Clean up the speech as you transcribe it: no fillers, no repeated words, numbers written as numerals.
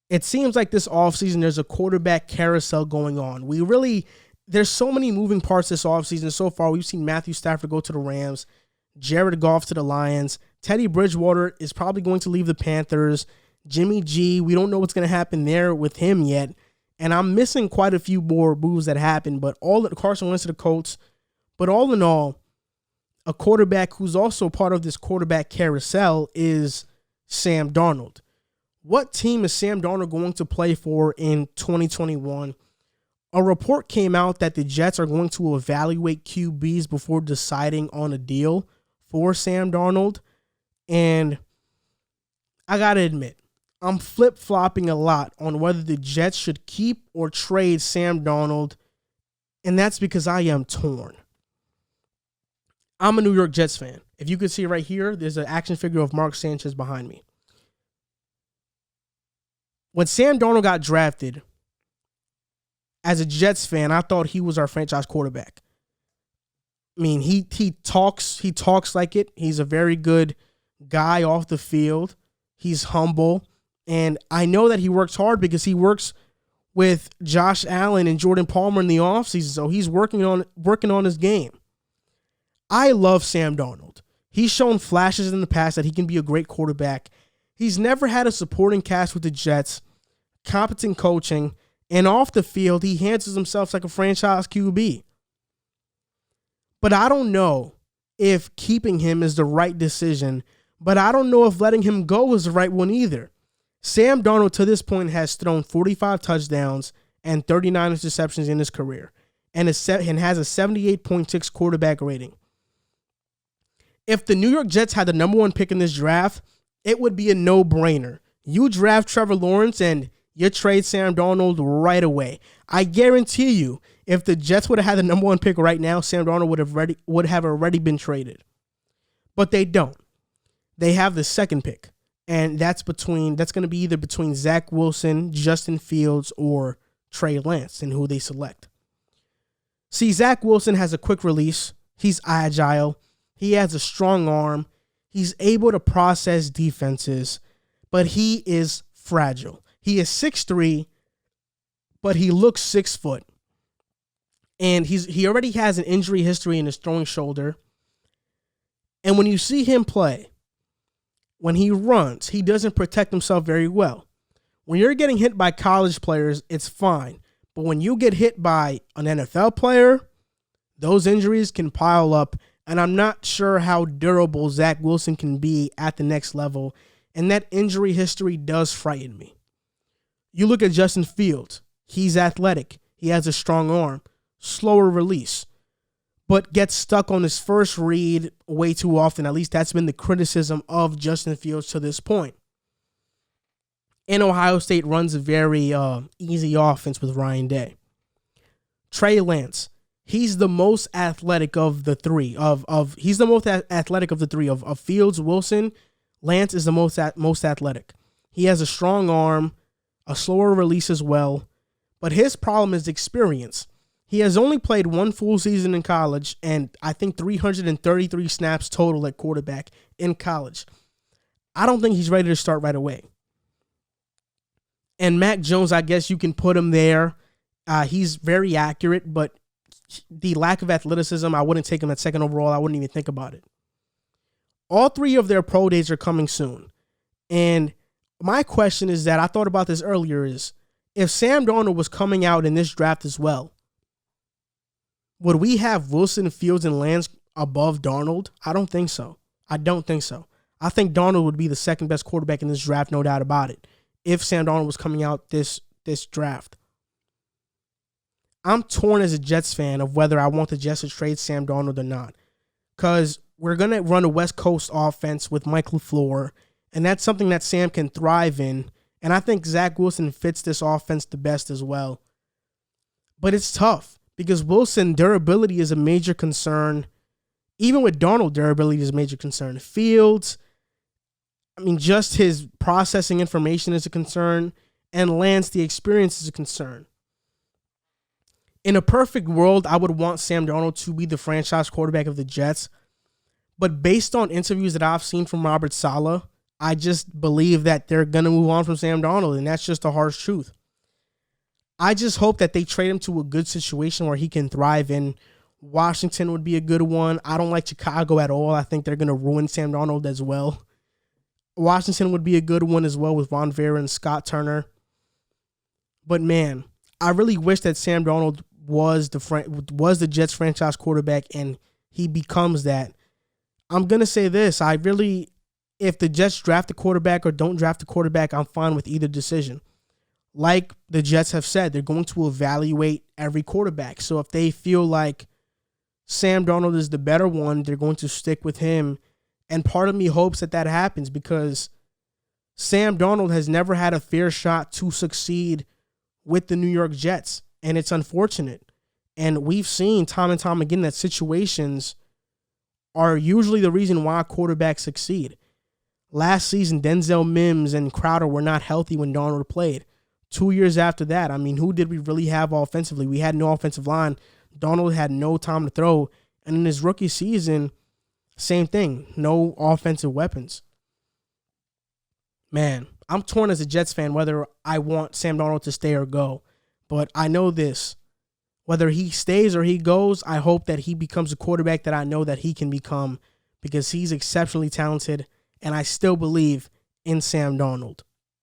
It seems like this offseason there's a quarterback carousel going on. There's so many moving parts this offseason. So far, we've seen Matthew Stafford go to the Rams, Jared Goff to the Lions. Teddy Bridgewater is probably going to leave the Panthers. Jimmy G, we don't know what's going to happen there with him yet. And I'm missing quite a few more moves that happened, but Carson Wentz to the Colts. But all in all, a quarterback who's also part of this quarterback carousel is Sam Darnold. What team is Sam Darnold going to play for in 2021? A report came out that the Jets are going to evaluate QBs before deciding on a deal for Sam Darnold. And I got to admit, I'm flip-flopping a lot on whether the Jets should keep or trade Sam Darnold, and that's because I am torn. I'm a New York Jets fan. If you could see right here, there's an action figure of Mark Sanchez behind me. When Sam Darnold got drafted, as a Jets fan, I thought he was our franchise quarterback. I mean, he talks like it. He's a very good guy off the field. He's humble. And I know that he works hard because he works with Josh Allen and Jordan Palmer in the offseason. So he's working on his game. I love Sam Darnold. He's shown flashes in the past that he can be a great quarterback. He's never had a supporting cast with the Jets, competent coaching, and off the field, he handles himself like a franchise QB. But I don't know if keeping him is the right decision, but I don't know if letting him go is the right one either. Sam Darnold to this point has thrown 45 touchdowns and 39 interceptions in his career and has a 78.6 quarterback rating. If the New York Jets had the number one pick in this draft, it would be a no-brainer. You draft Trevor Lawrence and you trade Sam Darnold right away. I guarantee you, if the Jets would have had the number one pick right now, Sam Darnold would have already been traded. But they don't. They have the second pick. And that's going to be either between Zach Wilson, Justin Fields, or Trey Lance and who they select. See, Zach Wilson has a quick release. He's agile. He has a strong arm. He's able to process defenses, but he is fragile. He is 6'3", but he looks 6 foot. And he already has an injury history in his throwing shoulder. And when you see him play, when he runs, he doesn't protect himself very well. When you're getting hit by college players, it's fine. But when you get hit by an NFL player, those injuries can pile up. And I'm not sure how durable Zach Wilson can be at the next level. And that injury history does frighten me. You look at Justin Fields. He's athletic. He has a strong arm, slower release, but gets stuck on his first read way too often. At least that's been the criticism of Justin Fields to this point. And Ohio State runs a very easy offense with Ryan Day. Trey Lance, he's the most athletic of the three. He's the most athletic of the three. Of Fields, Wilson, Lance is the most athletic. He has a strong arm, a slower release as well, but his problem is experience. He has only played one full season in college and I think 333 snaps total at quarterback in college. I don't think he's ready to start right away. And Mac Jones, I guess you can put him there. He's very accurate, but the lack of athleticism, I wouldn't take him at second overall. I wouldn't even think about it. All three of their pro days are coming soon. And my question is that I thought about this earlier is, if Sam Darnold was coming out in this draft as well, would we have Wilson, Fields, and Lance above Darnold? I don't think so. I think Darnold would be the second best quarterback in this draft, no doubt about it, if Sam Darnold was coming out this draft. I'm torn as a Jets fan of whether I want the Jets to trade Sam Darnold or not, because we're going to run a West Coast offense with Mike LaFleur, and that's something that Sam can thrive in, and I think Zach Wilson fits this offense the best as well. But it's tough, because Wilson, durability is a major concern. Even with Darnold, durability is a major concern. Fields, just his processing information is a concern. And Lance, the experience is a concern. In a perfect world, I would want Sam Darnold to be the franchise quarterback of the Jets. But based on interviews that I've seen from Robert Saleh, I just believe that they're going to move on from Sam Darnold, and that's just the harsh truth. I just hope that they trade him to a good situation where he can thrive in. Washington would be a good one. I don't like Chicago at all. I think they're going to ruin Sam Darnold as well. Washington would be a good one as well with Ron Rivera and Scott Turner. But man, I really wish that Sam Darnold was the Jets franchise quarterback and he becomes that. I'm going to say this. If the Jets draft a quarterback or don't draft a quarterback, I'm fine with either decision. Like the Jets have said, they're going to evaluate every quarterback. So if they feel like Sam Darnold is the better one, they're going to stick with him. And part of me hopes that happens because Sam Darnold has never had a fair shot to succeed with the New York Jets. And it's unfortunate. And we've seen time and time again that situations are usually the reason why quarterbacks succeed. Last season, Denzel Mims and Crowder were not healthy when Darnold played. 2 years after that, who did we really have offensively? We had no offensive line. Darnold had no time to throw. And in his rookie season, same thing. No offensive weapons. Man, I'm torn as a Jets fan whether I want Sam Darnold to stay or go. But I know this. Whether he stays or he goes, I hope that he becomes a quarterback that I know that he can become because he's exceptionally talented, and I still believe in Sam Darnold.